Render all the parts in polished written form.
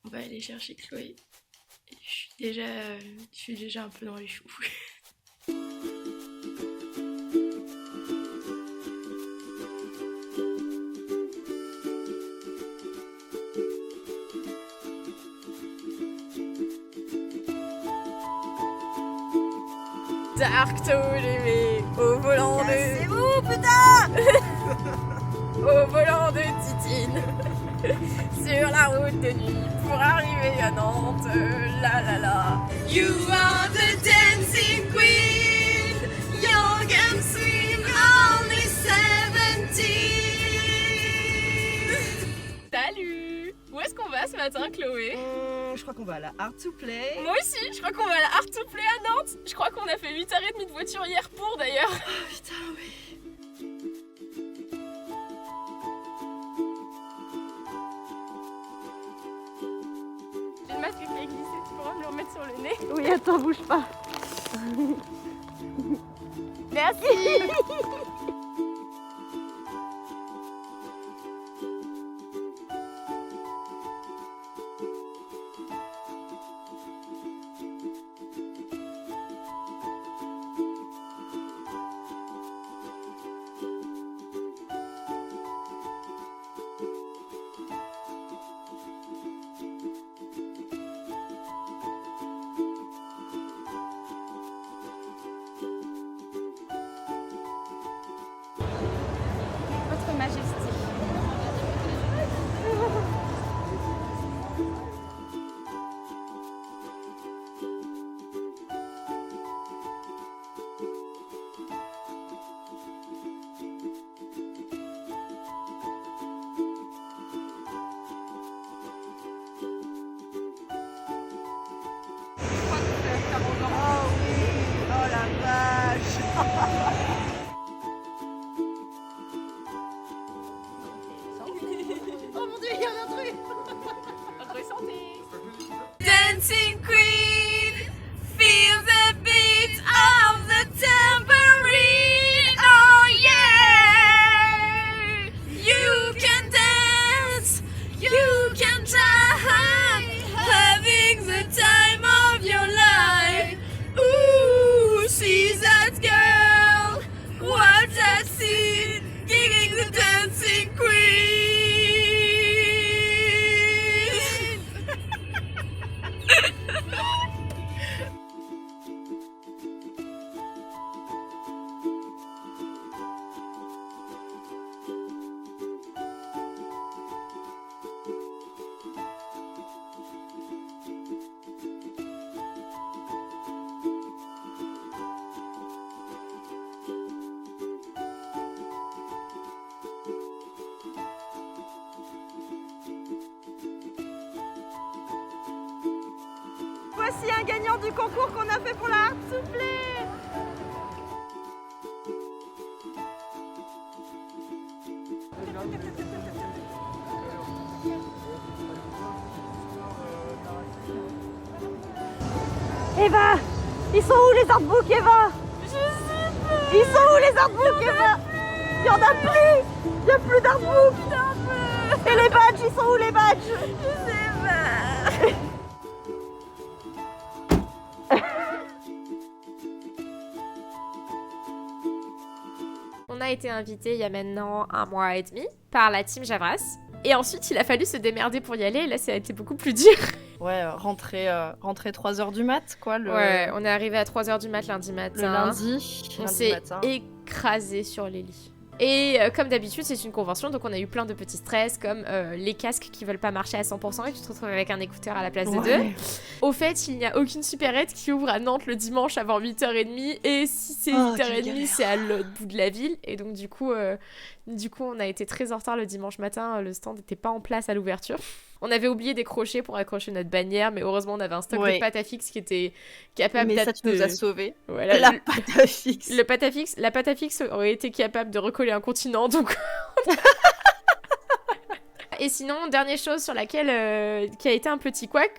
On va aller chercher Chloé. Je suis déjà un peu dans les choux. Dark Tolémé, au volant de... C'est vous, putain. Au volant de Titine, sur la route de nuit, pour arriver à Nantes, la la la. You are the dancing queen, young and sweet, only 17. Salut. Où est-ce qu'on va ce matin, Chloé? Je crois qu'on va à la Art to Play. Moi aussi, je crois qu'on va à la Art to Play à Nantes. Je crois qu'on a fait 8h30 de voiture hier pour d'ailleurs. Oh putain, oui. J'ai le masque qui a glissé, tu pourras me le remettre sur le nez? Oui, attends, bouge pas. Merci. Votre Majesté. Oh oui, oh la vache. Oh mon dieu, il y a un truc. Ressentez. Dancing Queen, feel the beat of the tambourine. Oh yeah, you can dance, you can die, having the time of your life. Ooh, see that girl, watch that scene, gigging the dancing queen. Voici un gagnant du concours qu'on a fait pour la Art to Play. Eva, ils sont où les artbooks, Eva? Je sais pas. Ils sont où les artbooks, Eva? Il y en a plus. Il y a plus d'artbooks. Et les badges, ils sont où les badges? Je sais pas. On a été invité il y a maintenant 1 mois et demi par la team Javras. Et ensuite, il a fallu se démerder pour y aller. Et là, ça a été beaucoup plus dur. Ouais, rentrer 3h du mat, quoi. Ouais, on est arrivé à 3h du lundi Le matin. lundi. On lundi s'est matin. écrasé sur les lits. Et comme d'habitude, c'est une convention, donc on a eu plein de petits stress, comme les casques qui veulent pas marcher à 100% et tu te retrouves avec un écouteur à la place de deux. Au fait, il n'y a aucune supérette qui ouvre à Nantes le dimanche avant 8h30, et si c'est 8h30, c'est à l'autre bout de la ville. Et donc du coup, on a été très en retard le dimanche matin, le stand n'était pas en place à l'ouverture. On avait oublié des crochets pour accrocher notre bannière, mais heureusement on avait un stock de pâte à fixe qui était capable Mais ça, tu nous as sauvés. Voilà, la pâte à fixe. la pâte à fixe aurait été capable de recoller un continent, donc... Et sinon, dernière chose sur laquelle qui a été un petit couac,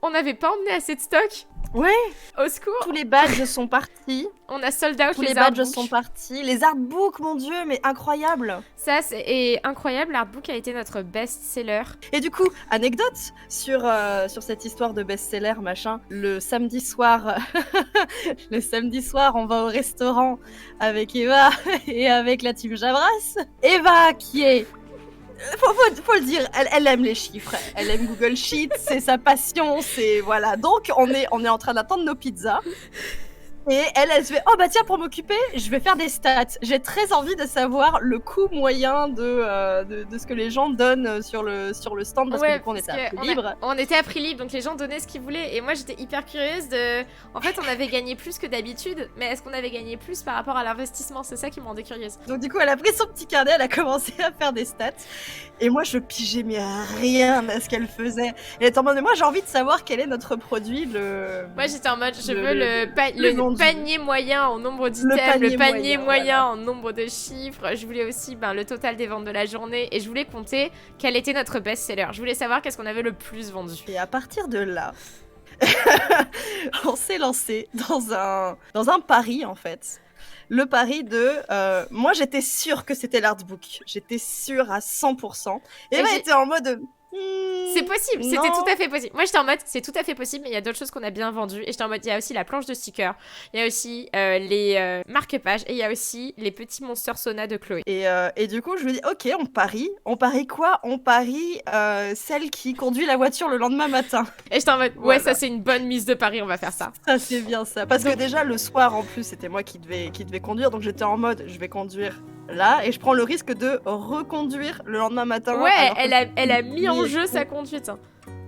on n'avait pas emmené assez de stock. Ouais. Au secours. Tous les badges sont partis. On a sold out Tous les les badges artbooks. sont partis. Les artbooks, mon dieu, mais incroyable. Ça, c'est incroyable. L'artbook a été notre best-seller. Et du coup, anecdote sur cette histoire de best-seller, machin. Le samedi soir, on va au restaurant avec Eva et avec la team Jabras. Eva, qui est... Faut le dire, elle aime les chiffres, elle aime Google Sheets, c'est sa passion, c'est... Voilà. Donc, on est en train d'attendre nos pizzas. Et elle se fait « Oh bah tiens, pour m'occuper, je vais faire des stats. » J'ai très envie de savoir le coût moyen de ce que les gens donnent sur le stand, parce que du coup, on était à prix libre. On était à prix libre, donc les gens donnaient ce qu'ils voulaient. Et moi, j'étais hyper curieuse de... En fait, on avait gagné plus que d'habitude, mais est-ce qu'on avait gagné plus par rapport à l'investissement? C'est ça qui me rendait curieuse. Donc du coup, elle a pris son petit carnet, elle a commencé à faire des stats. Et moi, je pigeais mais rien à ce qu'elle faisait. Elle était en mode « Moi, j'ai envie de savoir quel est notre produit, le... » Moi, j'étais en mode « Je veux le panier moyen en nombre d'items, le panier moyen voilà. en nombre de chiffres. Je voulais aussi le total des ventes de la journée et je voulais compter quel était notre best-seller. Je voulais savoir qu'est-ce qu'on avait le plus vendu. Et à partir de là, on s'est lancé dans un pari, en fait. Le pari de... moi, j'étais sûre que c'était l'artbook. J'étais sûre à 100%. Et elle était en mode... C'est possible, c'était tout à fait possible. Moi j'étais en mode c'est tout à fait possible, mais il y a d'autres choses qu'on a bien vendues. Et j'étais en mode il y a aussi la planche de stickers, il y a aussi les marque-pages et il y a aussi les petits Monster Sauna de Chloé. Et du coup je me dis ok, on parie. On parie quoi? On parie celle qui conduit la voiture le lendemain matin. Et j'étais en mode ouais, voilà. Ça c'est une bonne mise de pari, on va faire ça. Ça c'est bien ça. Parce que déjà le soir en plus c'était moi qui devais conduire, donc j'étais en mode je vais conduire là et je prends le risque de reconduire le lendemain matin. Ouais, elle a mis en jeu sa conduite. Hein.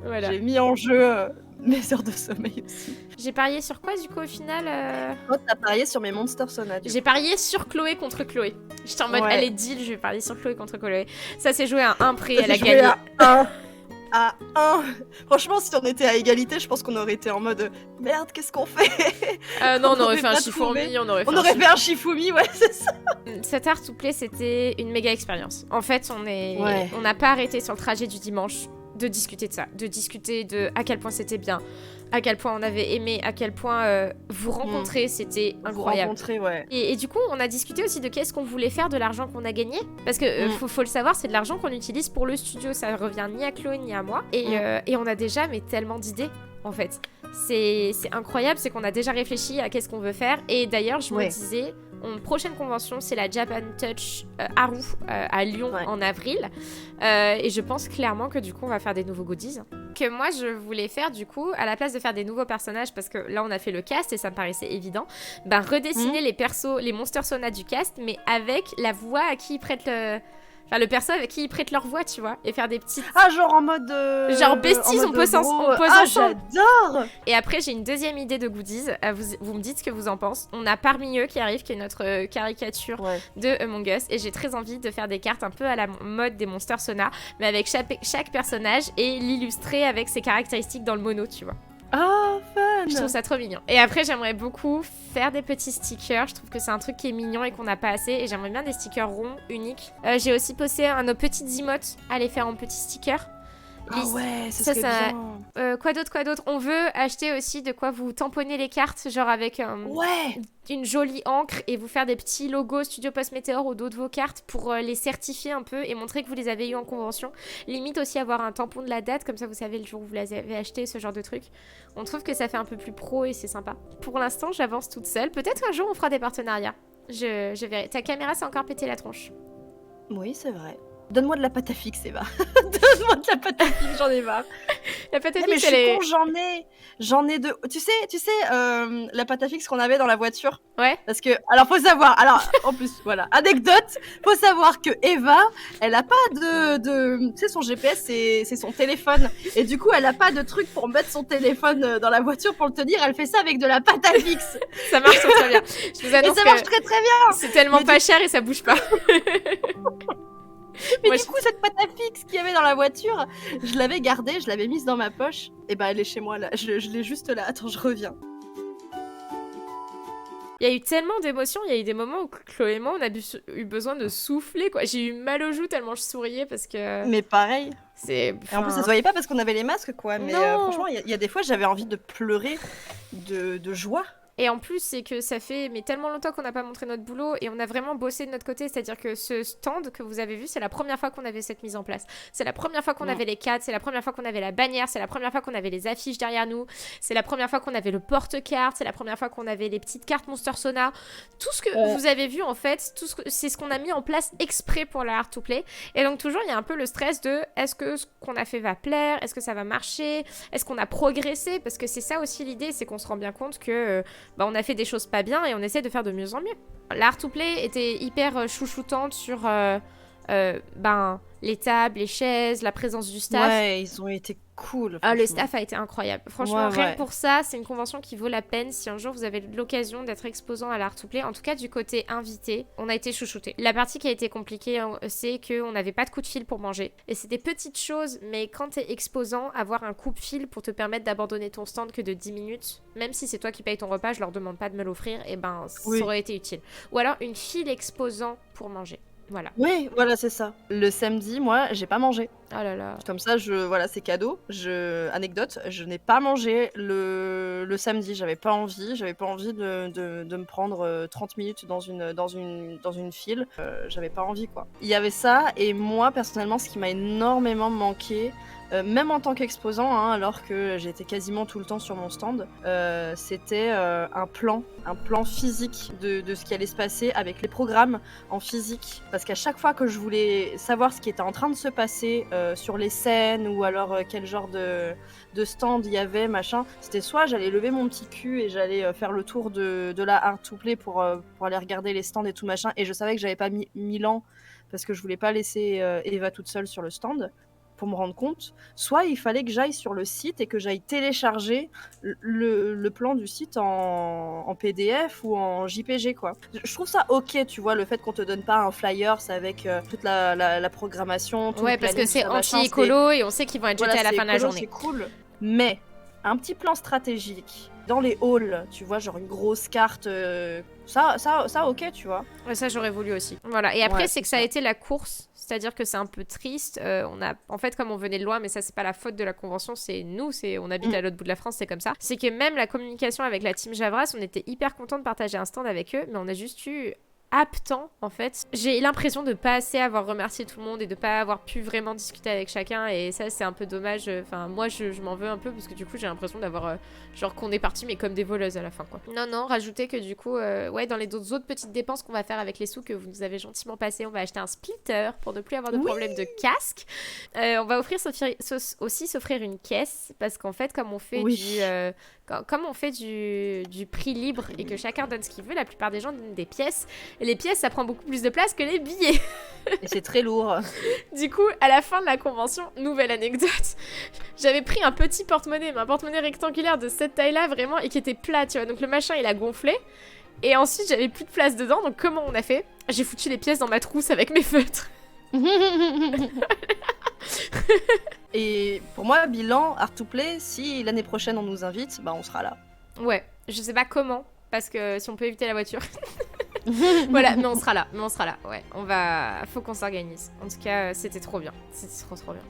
Voilà. J'ai mis en jeu mes heures de sommeil aussi. J'ai parié sur quoi du coup au final Toi t'as parié sur mes Monster Sauna. J'ai parié sur Chloé contre Chloé. J'étais en mode elle est deal, je vais parier sur Chloé contre Chloé. Ça s'est joué à un prix, elle a gagné. À 1. Franchement, si on était à égalité, je pense qu'on aurait été en mode merde, qu'est-ce qu'on fait? Non, on aurait fait un Shifumi, on aurait fait un Shifumi, ouais, c'est ça. Cet art to play, c'était une méga expérience. En fait, on n'a pas arrêté sur le trajet du dimanche de discuter de ça, de discuter de à quel point c'était bien, à quel point on avait aimé, à quel point vous rencontrer, c'était incroyable. Ouais. Et du coup, on a discuté aussi de qu'est-ce qu'on voulait faire de l'argent qu'on a gagné. Parce que faut le savoir, c'est de l'argent qu'on utilise pour le studio. Ça revient ni à Chloé ni à moi. Et on a déjà tellement d'idées, en fait. C'est incroyable, c'est qu'on a déjà réfléchi à qu'est-ce qu'on veut faire. Et d'ailleurs, je me disais... prochaine convention, c'est la Japan Touch Haru à Lyon en avril. Et je pense clairement que du coup, on va faire des nouveaux goodies. Que moi, je voulais faire du coup, à la place de faire des nouveaux personnages, parce que là, on a fait le cast et ça me paraissait évident, redessiner les persos, les Monster Sauna du cast, mais avec la voix à qui ils prêtent le... Enfin, le perso avec qui ils prêtent leur voix, tu vois, et faire des petites... Ah, genre en mode... Genre besties, on pose ensemble. J'adore. Et après, j'ai une deuxième idée de goodies. Vous me dites ce que vous en pensez. On a Parmi eux qui arrive, qui est notre caricature de Among Us. Et j'ai très envie de faire des cartes un peu à la mode des Monster Sauna, mais avec chaque personnage et l'illustrer avec ses caractéristiques dans le mono, tu vois. Ah, fun! Je trouve ça trop mignon. Et après, j'aimerais beaucoup faire des petits stickers. Je trouve que c'est un truc qui est mignon et qu'on n'a pas assez. Et j'aimerais bien des stickers ronds, uniques. J'ai aussi posé nos petites emotes à les faire en petits stickers. Ah ouais, ça serait bien. Quoi d'autre? On veut acheter aussi de quoi vous tamponner les cartes, genre avec une jolie encre et vous faire des petits logos Studio Post Météor au dos de vos cartes pour les certifier un peu et montrer que vous les avez eu en convention. Limite aussi avoir un tampon de la date, comme ça vous savez le jour où vous les avez achetés, ce genre de truc. On trouve que ça fait un peu plus pro et c'est sympa. Pour l'instant, j'avance toute seule. Peut-être qu'un jour on fera des partenariats. Je verrai. Ta caméra s'est encore pété la tronche. Oui, c'est vrai. Donne-moi de la pâte à fixe, Eva. Donne-moi de la pâte à fixe, j'en ai marre. La pâte à fixe, mais je suis con, j'en ai deux. Tu sais, la pâte à fixe qu'on avait dans la voiture. Ouais. Parce que, alors faut savoir, en plus, voilà, anecdote, faut savoir que Eva, elle a pas de, tu sais, son GPS, c'est son téléphone. Et du coup, elle a pas de truc pour mettre son téléphone dans la voiture pour le tenir. Elle fait ça avec de la pâte à fixe. Ça marche très bien. Je vous annonce et ça marche très très bien. C'est tellement pas cher et ça bouge pas. Mais du coup, cette pâte à fixe qu'il y avait dans la voiture, je l'avais gardée, je l'avais mise dans ma poche. Et elle est chez moi là. Je l'ai juste là. Attends, je reviens. Il y a eu tellement d'émotions, il y a eu des moments où Chloé et moi, on a eu besoin de souffler, quoi. J'ai eu mal aux joues tellement je souriais parce que... Mais pareil. Et en plus, ça se voyait pas parce qu'on avait les masques, quoi. Mais franchement, il y a des fois, j'avais envie de pleurer de joie. Et en plus, c'est que ça fait tellement longtemps qu'on n'a pas montré notre boulot et on a vraiment bossé de notre côté. C'est-à-dire que ce stand que vous avez vu, c'est la première fois qu'on avait cette mise en place. C'est la première fois qu'on avait les cadres, c'est la première fois qu'on avait la bannière, c'est la première fois qu'on avait les affiches derrière nous, c'est la première fois qu'on avait le porte-carte, c'est la première fois qu'on avait les petites cartes Monster Sona. Tout ce que vous avez vu, en fait, c'est ce qu'on a mis en place exprès pour la Art to Play. Et donc, toujours, il y a un peu le stress de est-ce que ce qu'on a fait va plaire? Est-ce que ça va marcher? Est-ce qu'on a progressé? Parce que c'est ça aussi l'idée, c'est qu'on se rend bien compte que... on a fait des choses pas bien et on essaie de faire de mieux en mieux. L'Art to Play était hyper chouchoutante sur les tables, les chaises, la présence du staff. Ouais, ils ont été cool. Le staff a été incroyable. Franchement, rien que pour ça, c'est une convention qui vaut la peine si un jour vous avez l'occasion d'être exposant à l'Art to Play. En tout cas, du côté invité, on a été chouchoutés. La partie qui a été compliquée, c'est qu'on n'avait pas de coup de fil pour manger. Et c'est des petites choses, mais quand t'es exposant, avoir un coupe-fil pour te permettre d'abandonner ton stand que de 10 minutes, même si c'est toi qui payes ton repas, je leur demande pas de me l'offrir, et ça aurait été utile. Ou alors une file exposant pour manger. Voilà. Oui, voilà, c'est ça. Le samedi, moi, j'ai pas mangé. Oh là là. Comme ça, voilà, c'est cadeau. Anecdote, je n'ai pas mangé le samedi. J'avais pas envie de me prendre 30 minutes dans une file. J'avais pas envie, quoi. Il y avait ça, et moi, personnellement, ce qui m'a énormément manqué, même en tant qu'exposant, hein, alors que j'étais quasiment tout le temps sur mon stand, c'était un plan physique de ce qui allait se passer avec les programmes en physique. Parce qu'à chaque fois que je voulais savoir ce qui était en train de se passer sur les scènes, ou alors quel genre de stand il y avait, machin, c'était soit j'allais lever mon petit cul et j'allais faire le tour de la Art to Play pour aller regarder les stands et tout machin, et je savais que j'avais pas mis 1000 ans parce que je voulais pas laisser Eva toute seule sur le stand pour me rendre compte, soit il fallait que j'aille sur le site et que j'aille télécharger le plan du site en PDF ou en JPG, quoi. Je trouve ça ok, tu vois, le fait qu'on te donne pas un flyer avec toute la programmation, tout le parce que planning, c'est machin, anti-écolo et on sait qu'ils vont être jetés à la fin de la journée. C'est cool, mais un petit plan stratégique dans les halls, tu vois, genre une grosse carte, ça ok, tu vois. Ouais, ça j'aurais voulu aussi. Voilà. Et après, c'est que ça a été la course, c'est-à-dire que c'est un peu triste. En fait, comme on venait de loin, mais ça c'est pas la faute de la convention, c'est nous, on habite à l'autre bout de la France, c'est comme ça. C'est que même la communication avec la team Javras, on était hyper contents de partager un stand avec eux, mais on a juste eu temps en fait. J'ai l'impression de pas assez avoir remercié tout le monde et de pas avoir pu vraiment discuter avec chacun, et ça c'est un peu dommage. Enfin moi je m'en veux un peu parce que du coup j'ai l'impression d'avoir genre qu'on est parti mais comme des voleuses à la fin, quoi. Non, rajouter que du coup dans les autres petites dépenses qu'on va faire avec les sous que vous nous avez gentiment passés, on va acheter un splitter pour ne plus avoir de problème de casque. On va aussi s'offrir une caisse parce qu'en fait comme on fait comme on fait du prix libre et que chacun donne ce qu'il veut, la plupart des gens donnent des pièces. Et les pièces, ça prend beaucoup plus de place que les billets. Et c'est très lourd. Du coup, à la fin de la convention, nouvelle anecdote, j'avais pris un petit porte-monnaie, mais un porte-monnaie rectangulaire de cette taille-là, vraiment, et qui était plat, tu vois. Donc le machin, il a gonflé. Et ensuite, j'avais plus de place dedans. Donc comment on a fait? J'ai foutu les pièces dans ma trousse avec mes feutres. Et pour moi, bilan, Art to Play, si l'année prochaine on nous invite, on sera là. Ouais, je sais pas comment, parce que si on peut éviter la voiture. Voilà, mais on sera là, ouais. Faut qu'on s'organise. En tout cas, c'était trop bien. C'était trop bien.